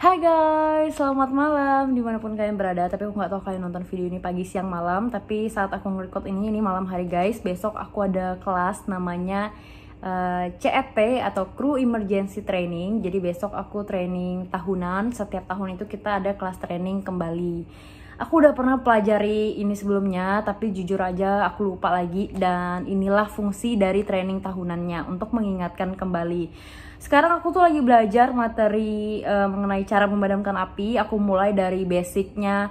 Hai guys, selamat malam dimanapun kalian berada. Tapi aku nggak tahu kalian nonton video ini pagi, siang, malam. Tapi saat aku nge-record ini malam hari guys. Besok aku ada kelas namanya CET atau Crew Emergency Training. Jadi besok aku training tahunan. Setiap tahun itu kita ada kelas training kembali. Aku udah pernah pelajari ini sebelumnya, tapi jujur aja aku lupa lagi. Dan inilah fungsi dari training tahunannya, untuk mengingatkan kembali. Sekarang aku tuh lagi belajar materi mengenai cara memadamkan api. Aku mulai dari basicnya,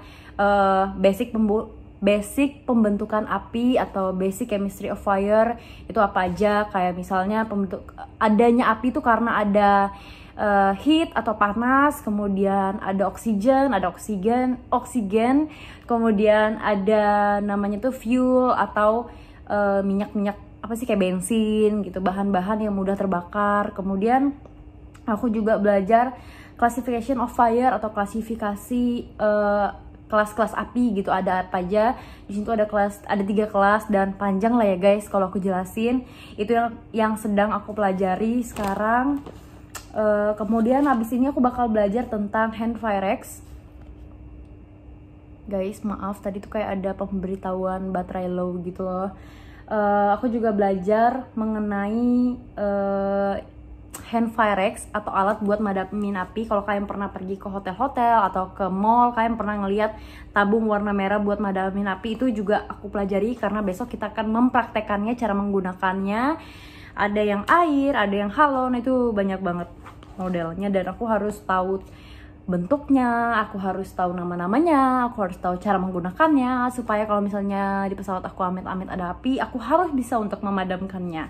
basic pembentukan api atau basic chemistry of fire. Itu apa aja, kayak misalnya adanya api itu karena ada heat atau panas, kemudian ada oksigen, kemudian ada namanya tuh fuel atau minyak-minyak apa sih, kayak bensin gitu, bahan-bahan yang mudah terbakar. Kemudian aku juga belajar classification of fire atau klasifikasi kelas-kelas api gitu, ada apa aja. Di situ ada 3 kelas dan panjang lah ya guys kalau aku jelasin. Itu yang sedang aku pelajari sekarang. Kemudian habis ini aku bakal belajar tentang hand firex. Guys, maaf tadi tuh kayak ada pemberitahuan baterai low gitu loh. Aku juga belajar mengenai hand firex atau alat buat madamin api. Kalau kalian pernah pergi ke hotel-hotel atau ke mall, kalian pernah ngeliat tabung warna merah buat madamin api. Itu juga aku pelajari karena besok kita akan mempraktekannya, cara menggunakannya. Ada yang air, ada yang halon, itu banyak banget modelnya. Dan aku harus tahu bentuknya, aku harus tahu nama-namanya, aku harus tahu cara menggunakannya, supaya kalau misalnya di pesawat aku amit-amit ada api, aku harus bisa untuk memadamkannya.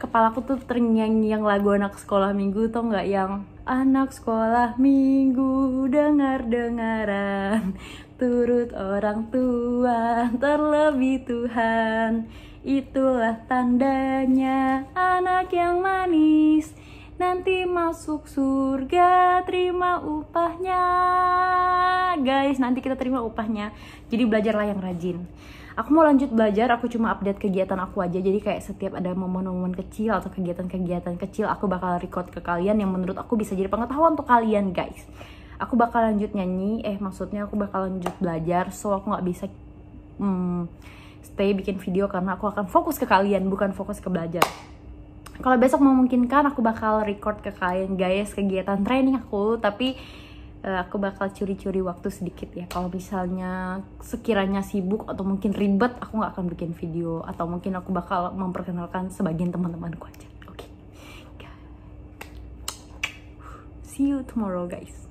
Kepalaku tuh terngiang-ngiang lagu anak sekolah minggu, tau nggak, yang anak sekolah minggu dengar-dengaran, turut orang tua, terlebih Tuhan, itulah tandanya anak yang manis, nanti masuk surga terima upahnya. Guys, nanti kita terima upahnya. Jadi belajarlah yang rajin. Aku mau lanjut belajar, aku cuma update kegiatan aku aja. Jadi kayak setiap ada momen-momen kecil atau kegiatan-kegiatan kecil, aku bakal record ke kalian yang menurut aku bisa jadi pengetahuan untuk kalian guys. Aku bakal lanjut nyanyi, maksudnya aku bakal lanjut belajar. So aku gak bisa stay bikin video karena aku akan fokus ke kalian, bukan fokus ke belajar. Kalau besok memungkinkan aku bakal record ke kalian guys kegiatan training aku, tapi aku bakal curi-curi waktu sedikit ya. Kalau misalnya sekiranya sibuk atau mungkin ribet, aku nggak akan bikin video, atau mungkin aku bakal memperkenalkan sebagian teman-temanku aja. Oke. See you tomorrow guys.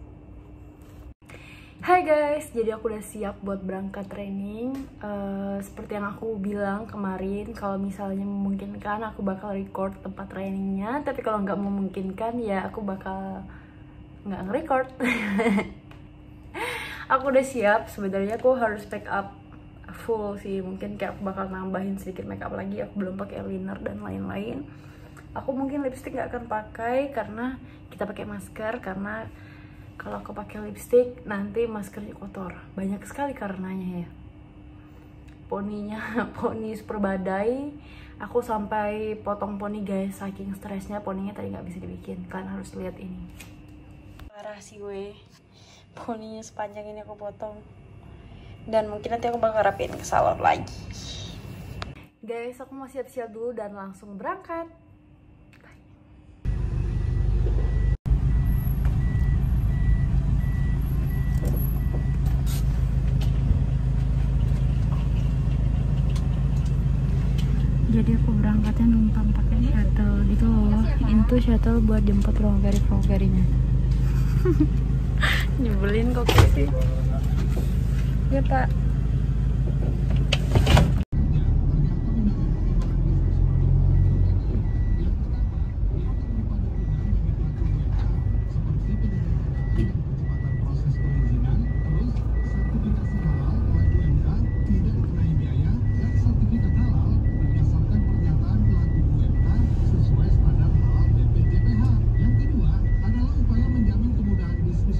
Hai guys, jadi aku udah siap buat berangkat training. Seperti yang aku bilang kemarin, kalau misalnya memungkinkan aku bakal record tempat trainingnya. Tapi kalau nggak memungkinkan ya aku bakal nggak nge-record. Aku udah siap, sebenarnya aku harus make up full sih. Mungkin kayak aku bakal nambahin sedikit make up lagi. Aku belum pakai liner dan lain-lain. Aku mungkin lipstick nggak akan pakai karena kita pakai masker, karena kalau aku pakai lipstick nanti maskernya kotor. Banyak sekali karenanya ya. Poninya, poni super badai. Aku sampai potong poni guys, saking stresnya poninya tadi nggak bisa dibikin. Kalian harus lihat ini. Parah sih gue. Poninya sepanjang ini aku potong. Dan mungkin nanti aku bakal rapiin ke salon lagi. Guys, aku mau siap-siap dulu dan langsung berangkat. Jadi aku berangkatnya numpang pakai shuttle gitu loh. Itu shuttle buat jemput pramugari-pramugarinya. Nyebelin kok sih. Ya Pak.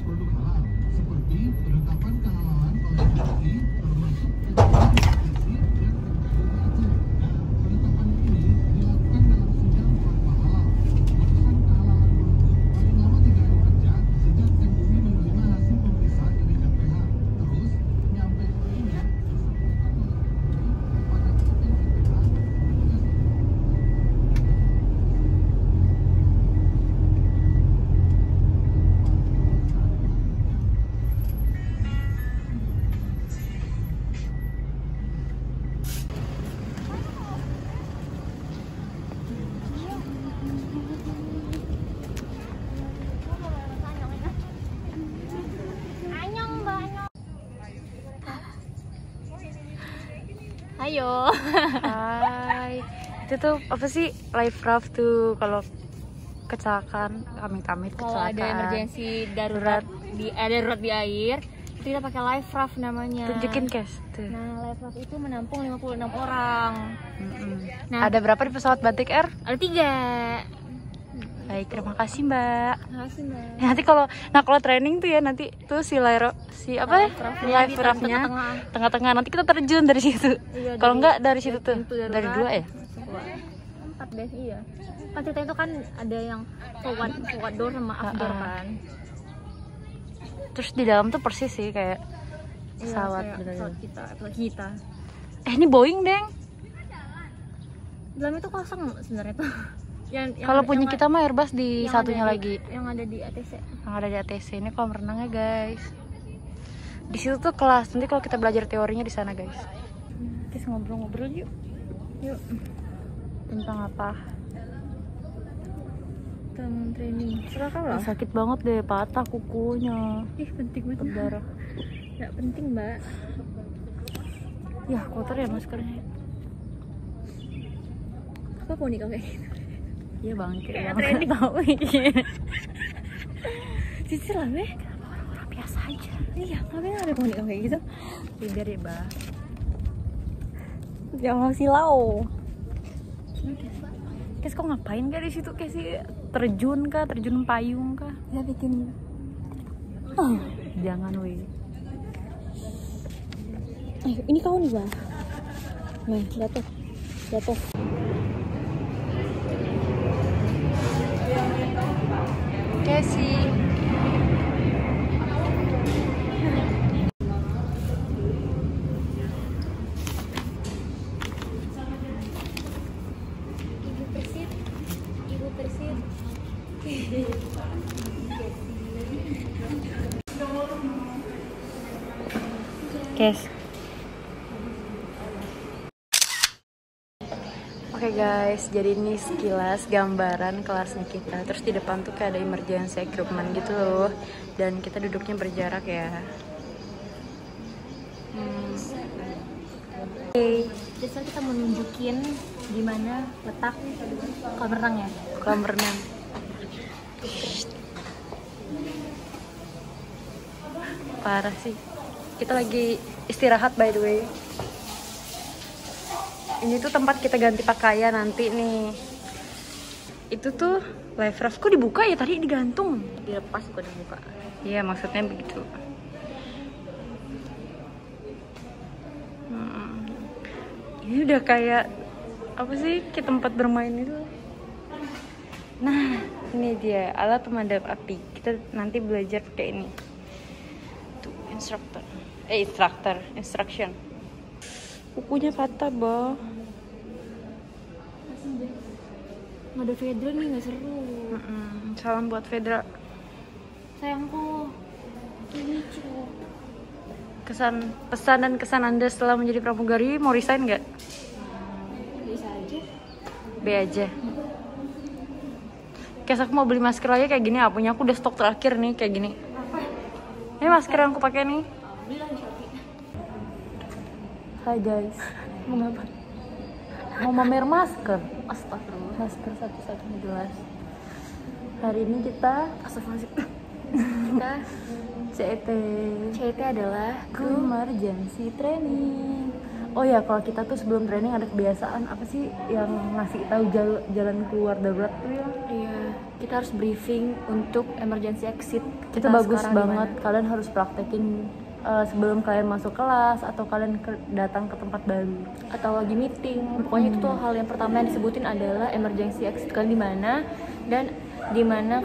Produk halal seperti penetapan kehalalan oleh MUI, Ayo. Hai. Itu tuh apa sih life raft tuh kalau kecelakaan, amit-amit Kalau ada kecelakaan. emergensi darurat darurat di air, itu kita pakai life raft namanya. Tunjukin Kes tuh. Nah, life raft itu menampung 56 orang. Nah, Ada berapa di pesawat Batik Air? ada 3. Baik, terima kasih Mbak. Makasih, Mbak. Ya, nanti kalau training tuh ya nanti tuh si life raftnya tengah-tengah nanti kita terjun dari situ. Iya, Kalau enggak dari situ tuh pintu darurat. dari 2 ya. 4 deh, iya. Kan ceritanya itu kan ada yang forward door sama aft door kan. Terus di dalam tuh persis sih kayak pesawat Iya, bener-bener. pesawat kita. Ini Boeing deng. Dalamnya tuh kosong sebenarnya tuh. Kalau punya kita mah Airbus di satunya lagi. Yang ada di ATC. Yang ada di ATC ini kolam renangnya guys. Di situ tuh kelas. Nanti kalau kita belajar teorinya di sana guys. Kita ngobrol-ngobrol yuk. Yuk. Tentang apa? Tentang training. Silakan lah. Sakit banget deh, patah kukunya. Ih, penting banget. Berdarah. Nggak penting, Mbak. Ya kotor ya maskernya. Apa mau nikah kayak gitu? Iya bang, Kayak kayak training. tahu Jujur lah, Mbak. orang biasa aja. Iya, ngapain ada mau nikah kayak gitu? Tidur ya bang. Jangan silau. Kes kok ngapain gak di situ? Kes sih terjun kah, terjun payung kah? Ya bikin. Jangan weh. Ini kau nih, Bang. Nih, jatuh. Casey. Ibu Persib. Kes. Oke guys, jadi ini sekilas gambaran kelasnya kita. Terus di depan tuh kayak ada emergency equipment gitu loh. Dan kita duduknya berjarak ya. Oke, jadi kita mau nunjukin di mana letak kolam renang ya. Kolam renang. Parah sih. Kita lagi istirahat by the way. Ini tuh tempat kita ganti pakaian nanti nih. Itu tuh life raft kok dibuka ya, tadi digantung. Dilepas kok dibuka. Iya maksudnya begitu. Ini udah kayak apa sih, kayak tempat bermain itu. Nah ini dia alat pemadam api. Kita nanti belajar pakai ini. Tuh instruction. Kukunya patah bah. Nggak ada Fedra nih, nggak seru. Salam buat Fedra. Sayangku. Ini Pesan dan kesan Anda setelah menjadi pramugari, mau resign nggak? bisa aja. B aja. Kayak aku mau beli masker aja kayak gini, punya aku udah stok terakhir nih kayak gini. Ini masker yang aku pakai nih. Belilah di Shopee. Hai guys. Mengapa? Mau mamer masker. Astagfirullah. Masker satu-satunya gelas. Hari ini kita Kita CET adalah emergency training. Oh ya, kalau kita tuh sebelum training ada kebiasaan apa sih yang ngasih tahu jalan keluar darurat tuh ya? Iya, kita harus briefing untuk emergency exit. Itu bagus banget. Kalian harus praktekin sebelum kalian masuk kelas atau kalian datang ke tempat baru atau lagi meeting. Pokoknya itu tuh hal yang pertama yang disebutin adalah emergency exit kalian di mana dan di mana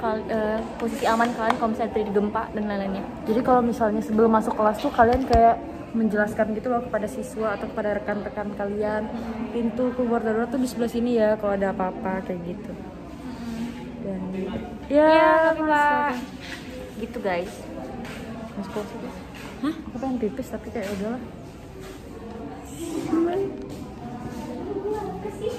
posisi aman kalian kalau misalnya terjadi gempa dan lain-lainnya. Jadi kalau misalnya sebelum masuk kelas tuh kalian kayak menjelaskan gitu loh kepada siswa atau kepada rekan-rekan kalian, pintu keluar darurat tuh di sebelah sini ya kalau ada apa-apa kayak gitu. Dan Ya, Pak. Gitu guys. Mas Kosi. Hah? Aku pengen pipis tapi kayak udahlah. Kasih.